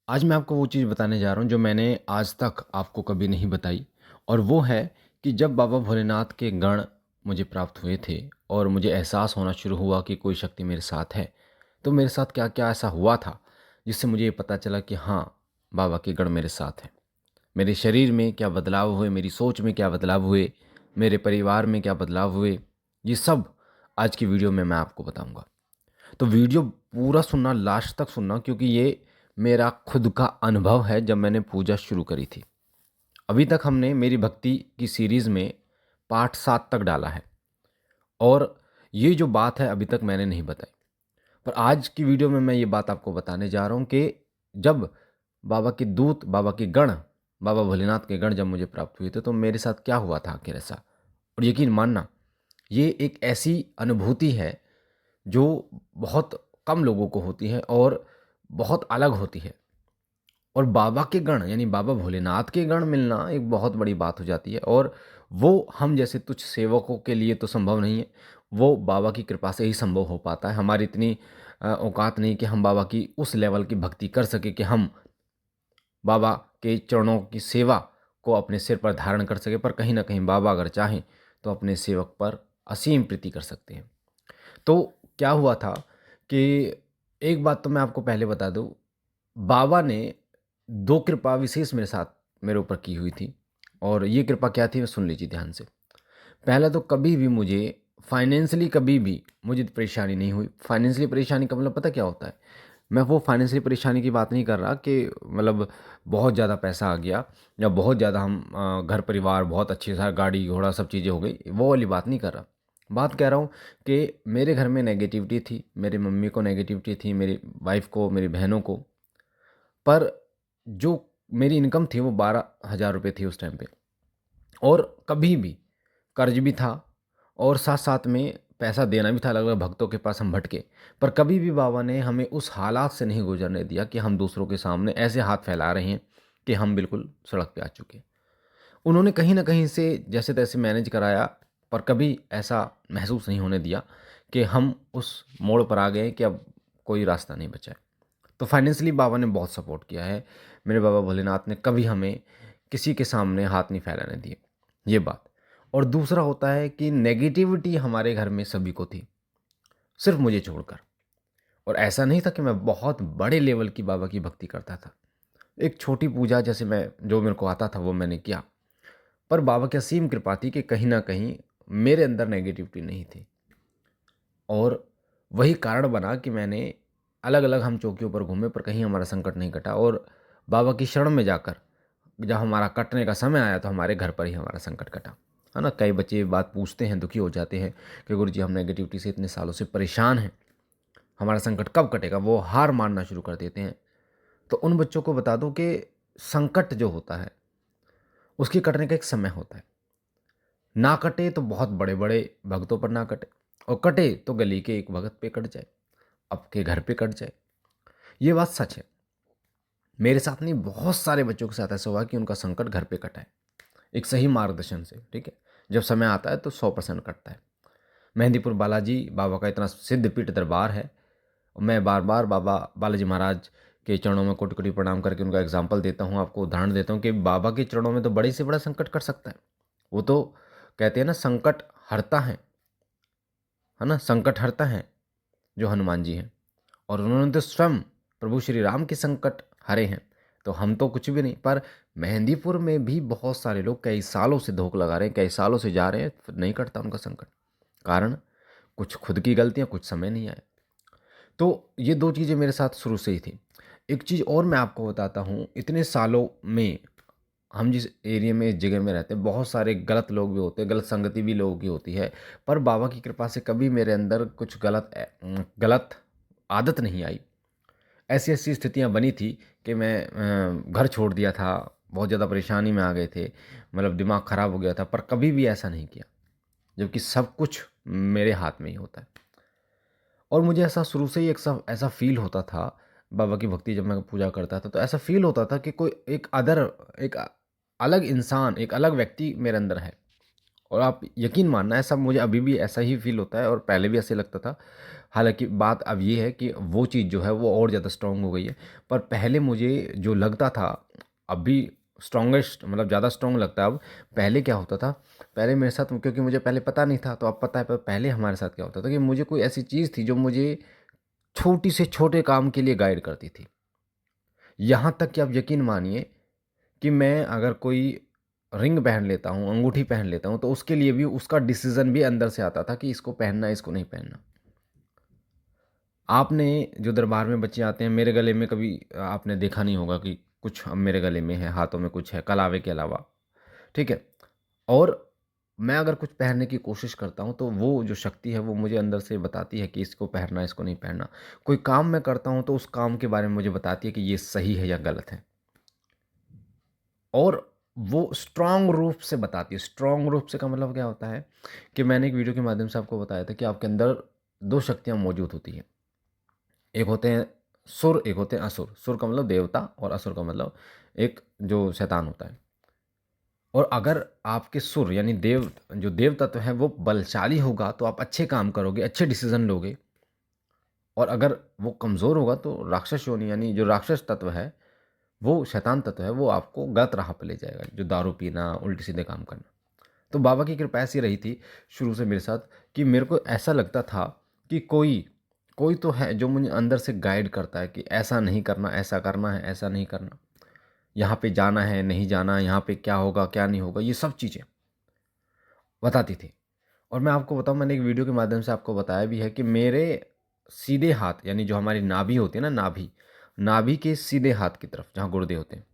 आज मैं आपको वो चीज़ बताने जा रहा हूँ जो मैंने आज तक आपको कभी नहीं बताई। और वो है कि जब बाबा भोलेनाथ के गण मुझे प्राप्त हुए थे और मुझे एहसास होना शुरू हुआ कि कोई शक्ति मेरे साथ है, तो मेरे साथ क्या-क्या ऐसा हुआ था जिससे मुझे ये पता चला कि हाँ, बाबा के गण मेरे साथ हैं। मेरे शरीर में क्या बदलाव हुए, मेरी सोच में क्या बदलाव हुए, मेरे परिवार में क्या बदलाव हुए, ये सब आज की वीडियो में मैं आपको बताऊँगा। तो वीडियो पूरा सुनना, लास्ट तक सुनना, क्योंकि ये मेरा खुद का अनुभव है जब मैंने पूजा शुरू करी थी। अभी तक हमने मेरी भक्ति की सीरीज़ में पार्ट 7 तक डाला है और ये जो बात है अभी तक मैंने नहीं बताई। पर आज की वीडियो में मैं ये बात आपको बताने जा रहा हूँ कि जब बाबा के दूत, बाबा के गण, बाबा भोलेनाथ के गण जब मुझे प्राप्त हुए थे तो मेरे साथ क्या हुआ था आखिर ऐसा। और यकीन मानना, ये एक ऐसी अनुभूति है जो बहुत कम लोगों को होती है और बहुत अलग होती है। और बाबा के गण यानी बाबा भोलेनाथ के गण मिलना एक बहुत बड़ी बात हो जाती है और वो हम जैसे तुच्छ सेवकों के लिए तो संभव नहीं है। वो बाबा की कृपा से ही संभव हो पाता है। हमारी इतनी औकात नहीं कि हम बाबा की उस लेवल की भक्ति कर सकें कि हम बाबा के चरणों की सेवा को अपने सिर पर धारण कर सकें। पर कहीं न कहीं बाबा अगर चाहें तो अपने सेवक पर असीम प्रीति कर सकते हैं। तो क्या हुआ था कि एक बात तो मैं आपको पहले बता दूँ, बाबा ने 2 कृपा विशेष मेरे ऊपर की हुई थी। और ये कृपा क्या थी, सुन लीजिए ध्यान से। पहले तो कभी भी मुझे फाइनेंशियली कभी भी मुझे परेशानी नहीं हुई। फाइनेंशियली परेशानी का मतलब पता क्या होता है? मैं वो फाइनेंशियली परेशानी की बात नहीं कर रहा कि मतलब बहुत ज़्यादा पैसा आ गया या बहुत ज़्यादा हम घर परिवार बहुत अच्छे सा गाड़ी घोड़ा सब चीज़ें हो गई, वो वाली बात नहीं कर रहा। बात कह रहा हूँ कि मेरे घर में नेगेटिविटी थी, मेरी मम्मी को नेगेटिविटी थी, मेरी वाइफ़ को, मेरी बहनों को। पर जो मेरी इनकम थी वो 12,000 रुपए थी उस टाइम पे। और कभी भी कर्ज भी था और साथ-साथ में पैसा देना भी था अलग-अलग भक्तों के पास हम भटके। पर कभी भी बाबा ने हमें उस हालात से नहीं गुज़रने दिया कि हम दूसरों के सामने ऐसे हाथ फैला रहे हैं कि हम बिल्कुल सड़क पे आ चुके हैं। उन्होंने कहीं न कहीं से जैसे-तैसे मैनेज कराया, पर कभी ऐसा महसूस नहीं होने दिया कि हम उस मोड़ पर आ गए हैं कि अब कोई रास्ता नहीं बचा है। तो फाइनेंशियली बाबा ने बहुत सपोर्ट किया है। मेरे बाबा भोलेनाथ ने कभी हमें किसी के सामने हाथ नहीं फैलाने दिए, ये बात। और दूसरा होता है कि नेगेटिविटी हमारे घर में सभी को थी, सिर्फ़ मुझे छोड़कर। और ऐसा नहीं था कि मैं बहुत बड़े लेवल की बाबा की भक्ति करता था। एक छोटी पूजा जैसे मैं जो मेरे को आता था वो मैंने किया। पर बाबा की असीम कृपा थी कि कहीं न कहीं मेरे अंदर नेगेटिविटी नहीं थी। और वही कारण बना कि मैंने अलग-अलग हम चौकियों पर घूमे पर कहीं हमारा संकट नहीं कटा। और बाबा की शरण में जाकर जब हमारा कटने का समय आया तो हमारे घर पर ही हमारा संकट कटा। है ना? कई बच्चे ये बात पूछते हैं, दुखी हो जाते हैं कि गुरुजी हम नेगेटिविटी से इतने सालों से परेशान हैं, हमारा संकट कब कटेगा? वो हार मानना शुरू कर देते हैं। तो उन बच्चों को बता दूँ कि संकट जो होता है, उसके कटने का एक समय होता है। ना कटे तो बहुत बड़े-बड़े भक्तों पर ना कटे और कटे तो गली के एक भगत पे कट जाए, आपके घर पे कट जाए। ये बात सच है। मेरे साथ नहीं, बहुत सारे बच्चों के साथ ऐसा हुआ कि उनका संकट घर पे कटा है, एक सही मार्गदर्शन से, ठीक है? जब समय आता है तो 100% कटता है। मेहंदीपुर बालाजी बाबा का इतना सिद्ध पीठ दरबार है। मैं बार-बार बाबा बालाजी महाराज के चरणों में कोटि-कोटि प्रणाम करके उनका एग्ज़ाम्पल देता हूँ, आपको उदाहरण देता हूँ कि बाबा के चरणों में तो बड़े से बड़ा संकट कट सकता है। वो तो कहते हैं ना, संकट हरता है ना? संकट हरता है जो हनुमान जी हैं। और उन्होंने तो स्वयं प्रभु श्री राम के संकट हरे हैं, तो हम तो कुछ भी नहीं। पर मेहंदीपुर में भी बहुत सारे लोग कई सालों से धोख लगा रहे हैं, कई सालों से जा रहे हैं, फिर नहीं कटता उनका संकट। कारण कुछ खुद की गलतियाँ, कुछ समय नहीं आया। तो ये 2 चीज़ें मेरे साथ शुरू से ही थी। एक चीज़ और मैं आपको बताता हूँ, इतने सालों में हम जिस एरिया में, इस जगह में रहते हैं, बहुत सारे गलत लोग भी होते हैं, गलत संगति भी लोगों की होती है। पर बाबा की कृपा से कभी मेरे अंदर कुछ गलत आदत नहीं आई। ऐसी-ऐसी स्थितियाँ बनी थी कि मैं घर छोड़ दिया था, बहुत ज़्यादा परेशानी में आ गए थे, मतलब दिमाग ख़राब हो गया था, पर कभी भी ऐसा नहीं किया, जबकि सब कुछ मेरे हाथ में ही होता है। और मुझे ऐसा शुरू से ही एक सा ऐसा फ़ील होता था, बाबा की भक्ति जब मैं पूजा करता था, तो ऐसा फ़ील होता था कि कोई एक अलग इंसान, एक अलग व्यक्ति मेरे अंदर है। और आप यकीन मानना, ऐसा मुझे अभी भी ऐसा ही फ़ील होता है और पहले भी ऐसे लगता था। हालाँकि बात अब ये है कि वो चीज़ जो है वो और ज़्यादा स्ट्रॉन्ग हो गई है। पर पहले मुझे जो लगता था, अभी स्ट्रॉन्गेस्ट मतलब ज़्यादा स्ट्रॉन्ग लगता है अब। पहले क्या होता था, पहले मेरे साथ, क्योंकि मुझे पहले पता नहीं था, तो अब पता है। पर पहले हमारे साथ क्या होता था कि मुझे कोई ऐसी चीज़ थी जो मुझे छोटी से छोटे काम के लिए गाइड करती थी। यहाँ तक कि आप यकीन मानिए कि मैं अगर कोई रिंग पहन लेता हूँ, अंगूठी पहन लेता हूँ, तो उसके लिए भी उसका डिसीज़न भी अंदर से आता था कि इसको पहनना है, इसको नहीं पहनना। आपने जो दरबार में बच्चे आते हैं, मेरे गले में कभी आपने देखा नहीं होगा कि कुछ अब मेरे गले में है, हाथों में कुछ है, कलावे के अलावा, ठीक है? और मैं अगर कुछ पहनने की कोशिश करता हूँ, तो वो जो शक्ति है, वो मुझे अंदर से बताती है कि इसको पहनना है, इसको नहीं पहनना। कोई काम मैं करता हूँ, तो उस काम के बारे में मुझे बताती है कि ये सही है या गलत है। और वो स्ट्रॉन्ग रूप से बताती है। स्ट्रॉन्ग रूप से का मतलब क्या होता है कि मैंने एक वीडियो के माध्यम से आपको बताया था कि आपके अंदर 2 शक्तियाँ मौजूद होती हैं। एक होते हैं सुर, एक होते हैं असुर। सुर का मतलब देवता और असुर का मतलब एक जो शैतान होता है। और अगर आपके सुर यानी जो देव तत्व है वो बलशाली होगा, तो आप अच्छे काम करोगे, अच्छे डिसीज़न लोगे। और अगर वो कमज़ोर होगा, तो राक्षस योनि यानी जो राक्षस तत्व है, वो शैतान तत्व है, वो आपको गलत राह पे ले जाएगा, जो दारू पीना, उल्टे-सीधे काम करना। तो बाबा की कृपा ऐसी रही थी शुरू से मेरे साथ कि मेरे को ऐसा लगता था कि कोई कोई तो है जो मुझे अंदर से गाइड करता है कि ऐसा नहीं करना, ऐसा करना है, ऐसा नहीं करना। यहाँ पे जाना है, नहीं जाना, यहाँ पे क्या होगा, क्या नहीं होगा, ये सब चीज़ें बताती थी। और मैं आपको बताऊँ, मैंने एक वीडियो के माध्यम से आपको बताया भी है कि मेरे सीधे हाथ यानी जो हमारी नाभि होती है ना, नाभि के सीधे हाथ की तरफ जहाँ गुर्दे होते हैं,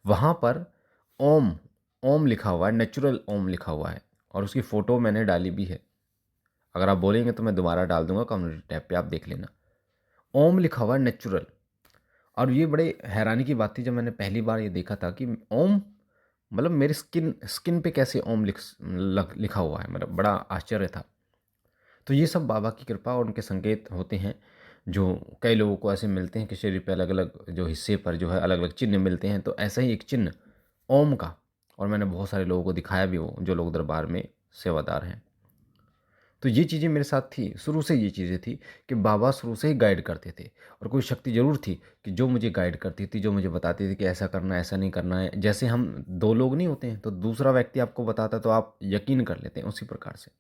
वहाँ पर ओम ओम लिखा हुआ है, नेचुरल ओम लिखा हुआ है। और उसकी फ़ोटो मैंने डाली भी है। अगर आप बोलेंगे तो मैं दोबारा डाल दूँगा कम्युनिटी टैब पे, आप देख लेना। ओम लिखा हुआ है, नेचुरल। और ये बड़े हैरानी की बात थी जब मैंने पहली बार ये देखा था कि ओम मतलब मेरे स्किन पे कैसे ओम लिखा हुआ है, मतलब बड़ा आश्चर्य था। तो ये सब बाबा की कृपा और उनके संकेत होते हैं, जो कई लोगों को ऐसे मिलते हैं कि शरीर पे अलग-अलग जो हिस्से पर जो है अलग-अलग चिन्ह मिलते हैं। तो ऐसा ही एक चिन्ह ओम का, और मैंने बहुत सारे लोगों को दिखाया भी वो, जो लोग दरबार में सेवादार हैं। तो ये चीज़ें मेरे साथ थी, शुरू से ये चीज़ें थी कि बाबा शुरू से ही गाइड करते थे। और कोई शक्ति ज़रूर थी कि जो मुझे गाइड करती थी, जो मुझे बताती थी कि ऐसा करना है, ऐसा नहीं करना है। जैसे हम 2 लोग नहीं होते हैं, तो दूसरा व्यक्ति आपको बताता है तो आप यकीन कर लेते हैं उसी प्रकार से।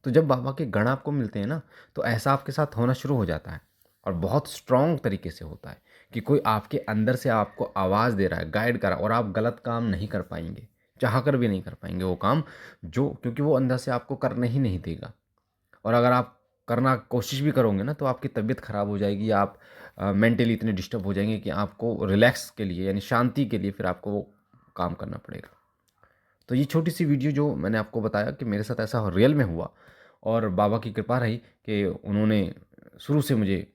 तो जब बाबा के गण आपको मिलते हैं ना, तो ऐसा आपके साथ होना शुरू हो जाता है। और बहुत स्ट्रॉन्ग तरीके से होता है कि कोई आपके अंदर से आपको आवाज़ दे रहा है, गाइड कर रहा है, और आप गलत काम नहीं कर पाएँगे, चाह कर भी नहीं कर पाएँगे वो काम, जो क्योंकि वो अंदर से आपको करने ही नहीं देगा। और अगर आप करना कोशिश भी करोगे ना, तो आपकी तबीयत ख़राब हो जाएगी, या आप मेंटली इतने डिस्टर्ब हो जाएँगे कि आपको रिलैक्स के लिए यानी शांति के लिए फिर आपको वो काम करना पड़ेगा। तो ये छोटी-सी वीडियो जो मैंने आपको बताया कि मेरे साथ ऐसा रियल में हुआ, और बाबा की कृपा रही कि उन्होंने शुरू से मुझे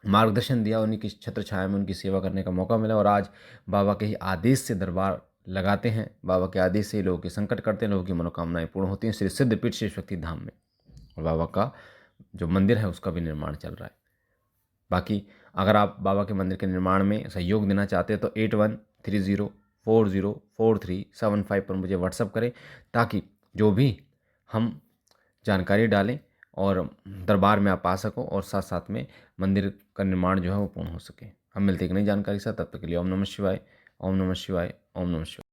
मार्गदर्शन दिया, उन्हीं की छत्र छाया में उनकी सेवा करने का मौका मिला। और आज बाबा के ही आदेश से दरबार लगाते हैं, बाबा के आदेश से ही लोगों के संकट करते हैं, लोगों की मनोकामनाएँ पूर्ण होती हैं श्री सिद्धपीठ शिव शक्ति धाम में। और बाबा का जो मंदिर है उसका भी निर्माण चल रहा है। बाकी अगर आप बाबा के मंदिर के निर्माण में सहयोग देना चाहते हैं, तो 8130404375 पर मुझे व्हाट्सअप करें, ताकि जो भी हम जानकारी डालें और दरबार में आप आ सको, और साथ साथ में मंदिर का निर्माण जो है वो पूर्ण हो सके। हम मिलते हैं एक नई जानकारी के साथ, तब तक के लिए ओम नमः शिवाय, ओम नमः शिवाय, ओम नमः शिवाय।